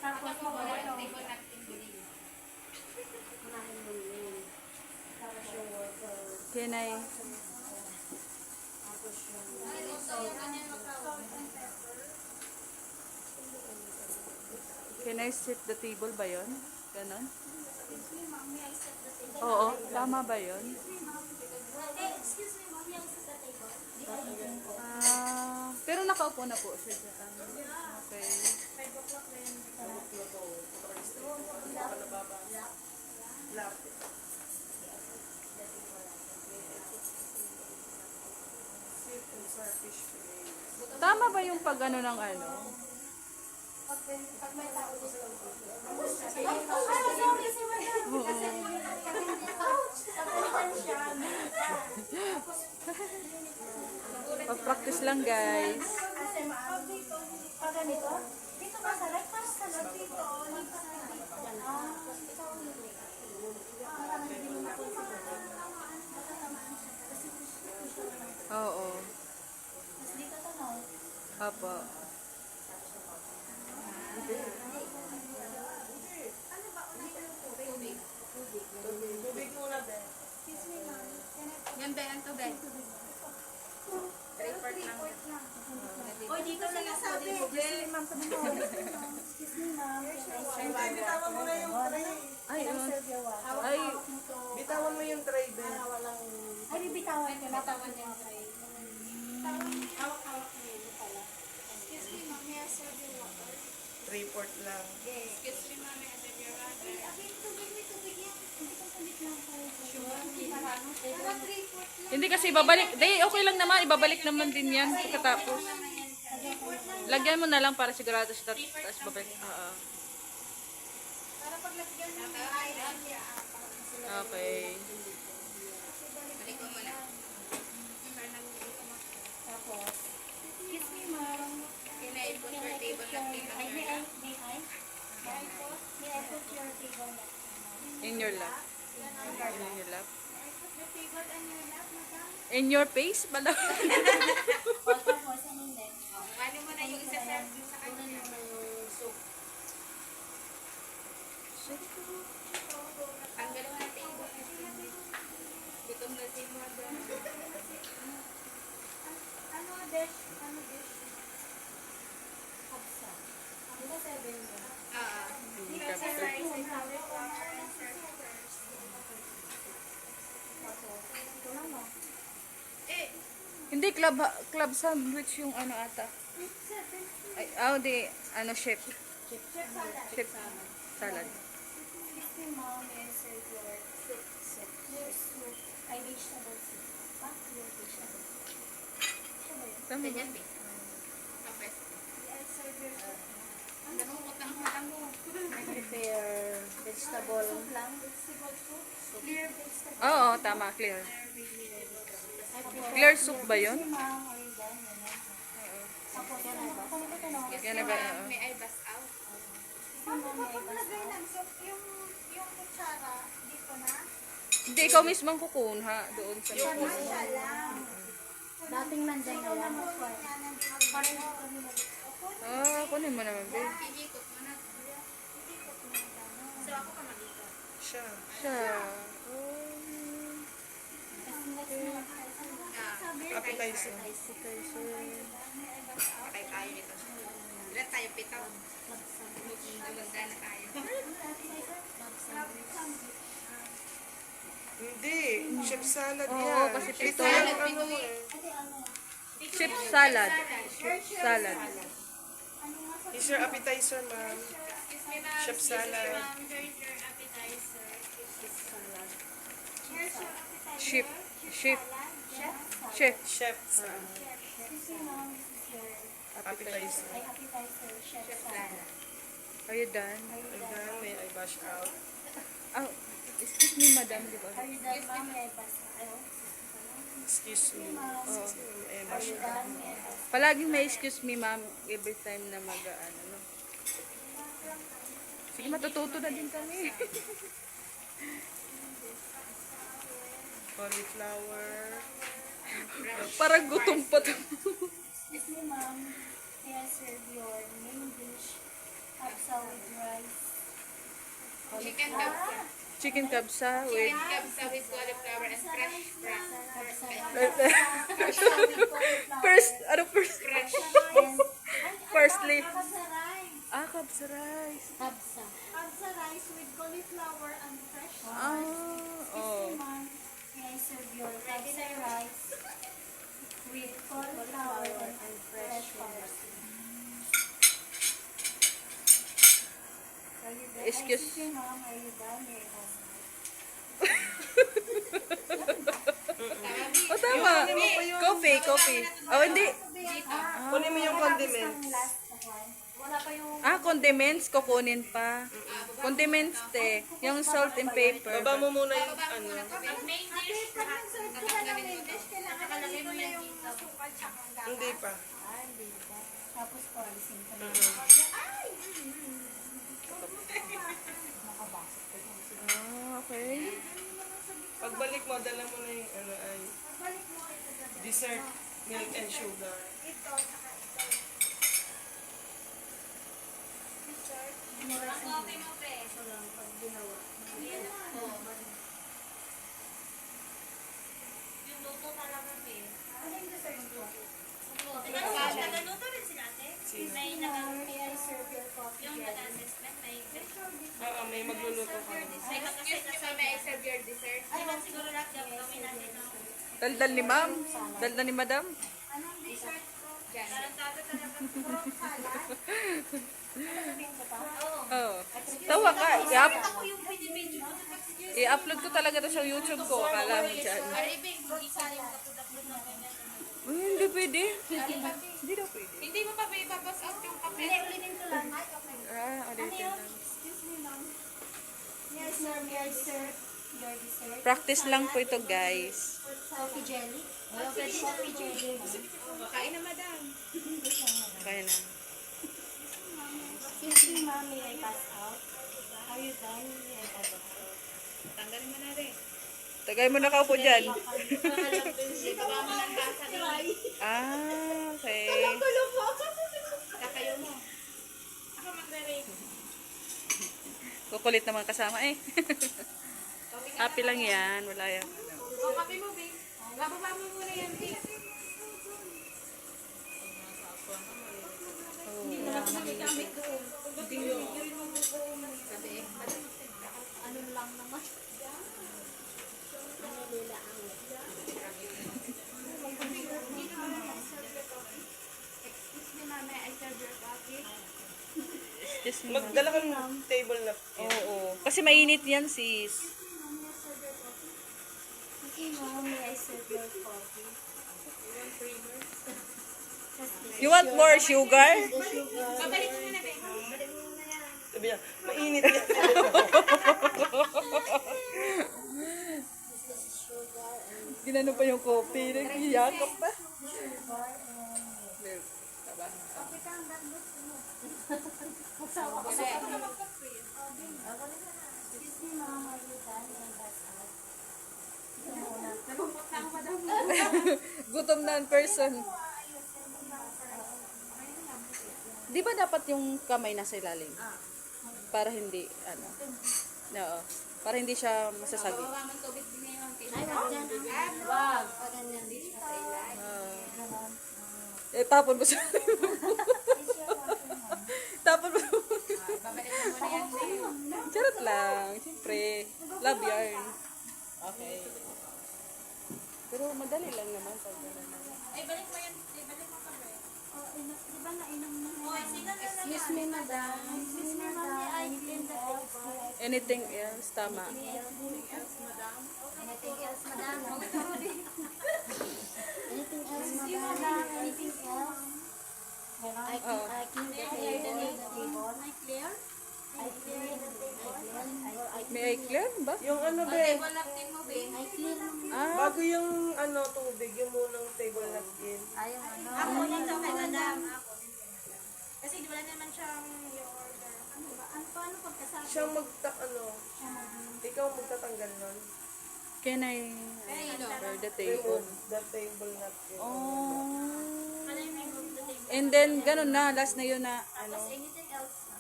Tapos mo wala ito. Can I? Can I set the table ba yun? Ganon? Oo, tama ba yun? Pero nakaupo na po siya dyan. Okay. Tama ba yung pag ano ng ano? Pag may tao dito. Pag-practice lang guys. Pag ganito, dito ka sa right, pas ka lang dito. Oo. Dito ka na. Apo. Tubig muna, be. Yan, be, ang tubig. 3-4 lang. Oy, dito na lang sabi. Excuse me, ma'am. Sabi mo. Excuse me, ma'am. Hindi, bitawan mo na yung tray. Ay, Serve your water. ay, Bitawan mo yung tray, be. Ay, bibitawan ko na. Tawan yung tray. Hawak-hawak mo yun pala. Excuse me, ma'am, may I serve your water? 3/4 lang. Excuse me, ma'am, may I serve your water? Tubig yan. Hindi ko salit lang tayo. Parang 3-4 lang. hindi kasi ibabalik. Day, okay lang naman. Ibabalik naman din yan pagkatapos. Lagyan mo na lang para sigurado siya. Tapos babalik. Oo. Para paglagyan mo na. Okay. Balik ko muna. Tapos, excuse me, ma'am. Can I put your table na May I? May I? May I put your table na? In your lap. In your lap. The table on your lap, madam? In your face? Bala. O, tapos, anong next? Ano mo na yung isa-serve sa kanya? Tanggalin mo na table. Gutom na si madam. Ano dish? Ano dish? Kapsa. Di ba 7 yun? Tapos, ito lang mo. Hindi, club sandwich yung ano ata. Ay, di, ano, chef. Chef salad. Excuse me, mom, may I serve your soup? Your soup. Ay, vegetable soup. Pa? Your vegetable soup. Siya ba yun? Tama ba? Ganyan, be. Okay. May I serve your soup? Ang nalungkot ng madam mo. Prepare vegetable. Soup lang? Vegetable soup? Clear vegetable. Oo, tama, clear. Clear soup ba yun? Excuse me, ma'am, are you done? Tapos, yan na ba? Kung ito na. Yan na ba? Oo. May I bust out? Paglagay ng soup, yung kutsara, dito na? Hindi, ikaw mismo ang kukunha doon sa Siya lang. Dating nandyan na yan. Parang kami kunin mo naman, babe. Ikot mo na. So, ako ka mag-ikot. Siya. Siya. Appetizer. Patay tayo nito. Ilan tayo? 7. Lumagda na tayo. Hindi. Chef salad Oo, yan. kasi Ito pito. yung ano mo eh. Chef salad. Salad. Is your appetizer, ma'am? Excuse me, ma'am. Chef salad. Ma'am, here is your appetizer. Here's your appetizer. Chef. Chef. Chef. Chef Excuse me, ma'am, this is your appetizer. appetizer, chef salad. Are you done? And then, may I bash out? Oh, excuse me, madam, di ba? Are you done, ma'am? May I pass? Excuse me. Oo. May I Are bash you out? done? May I pass? Palaging may excuse me, ma'am, every time na mag-ano, no? Sige, matututo na din kami. Cauliflower. Parang gutom pa to. Excuse me, ma'am. may I serve your main dish? Kapsa with rice. Chicken kabsa. Chicken kabsa with... Chicken kabsa with cauliflower and fresh Kapsa First, ano first? fresh. Firstly. Kapsa rice. Ah, kabsa rice. Kapsa. Kapsa rice with cauliflower and fresh Ah, oh. Ma'am, may I serve your kapsa rice with cauliflower and fresh parsley. Excuse. Ma'am, are you done? Your husband. Oh, tama. Coffee. Oh, hindi. Kunin mo yung condiments. Wala pa yung Ah, condiments. Kukunin pa. Condiments, te. Yung salt and pepper. Baba mo muna yung ano. Main dish. Nakalagay mo yan dito. Hindi pa. tapos policy ka na. Ah, okay. Pagbalik mo, dala mo na yung ano ay dessert, milk and sugar. Ang coffee mo, pre. Yung luto talaga, pre. Nagaluto rin si ate. May May I serve your coffee yung jelly? nag-assessment, may Oo, may magluluto ka. may excuse me, may I serve your dessert? Ay, siguro lang gawin natin ng Daldal ni ma'am. Daldal ni madam. anong dessert ko? Tarantado talaga. Fruit salad? Oo. Oh. Tawa ka. Ako yung binibidyo ko. I-upload ko talaga to sa YouTube ko. Akala mo dyan. Aribig, hindi ka yung kapag-upload ng ganyan. Uy, hindi pwede. Hindi daw pwede. Hindi mo pa ba ipapas out yung kape? Ulitin ko lang. Ah, ulitin lang. Excuse me, ma'am. Yes, sir. May I serve your dessert? Practice lang po ito, guys. Coffee jelly? Wala pwede coffee jelly, ma'am. Kain na, madam. Kaya na. Excuse me, ma'am. May I pass out? Are you done? May I pass out? Tanggalin mo na rin. Tagay mo na ka po dyan. Hindi pa ba mo ng tasa na? Ah, okay. Kakayo mo. Ako magre-rate. Kukulit naman kasama eh. Happy lang yan. Wala yan. O, kape mo, babe. Bababa mo muna yan, babe. Ano lang naman? Ano nila ang Excuse me, mama. I serve your coffee. Just Magdala ka ng table napkin. Oo. Kasi mainit yan, sis. Okay, ma'am. May I serve your coffee? You want more sugar? Babalik mo muna, babe. Sabi niya, mainit yan. Ginano pa yung coffee. Nagiyakap pa. Excuse me, ma'am. Are you done? May I pass out? Gutom na ang person. Di ba dapat yung kamay nasa ilalim? Para hindi, ano. Oo. Para hindi siya masasagi. Bawa mo tubig din ngayon. Ay, wag dyan. Wag. Pag ganyan dito sa ilan. Tapon mo sa... Tapon mo. Babalik mo muna yan, babe. Charot lang. Siyempre. Love yarn. Okay. Pero madali lang naman. Pag gano'n. Ay, balik mo yan. Ay, balik mo ka, babe. Di ba nainom na? Oy, sino na lang? Excuse me, madam. Excuse me, ma'am. May I clean the table? Anything else, tama. Anything else, madam? Anything else, madam? Anything else, madam? Anything else? I clean the table. I clear? I clear the table. May I clear ba? Yung ano be, Table napkin mo, babe. I clear. Ah, bago yung ano tubig, yung munang table napkin. Ayaw ano. Ako nito kay madam. Ako. Kasi wala naman siyang i-order. Ano ba? Paano pagkasabi? Siyang ikaw magtatanggal nun. can I for the table? Remove the table napkin. Oh. Ano yung remove the table? And then, ganun na. Last na yun na, ano. Anything else na?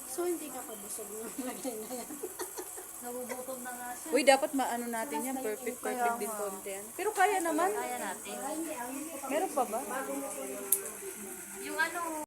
So, hindi ka pabusog ng lagay na yan. Nagugutom na nga siya. Uy, dapat maano natin yan. Perfect din konti yan. Pero kaya naman. Kaya natin. Meron pa ba? Yung ano,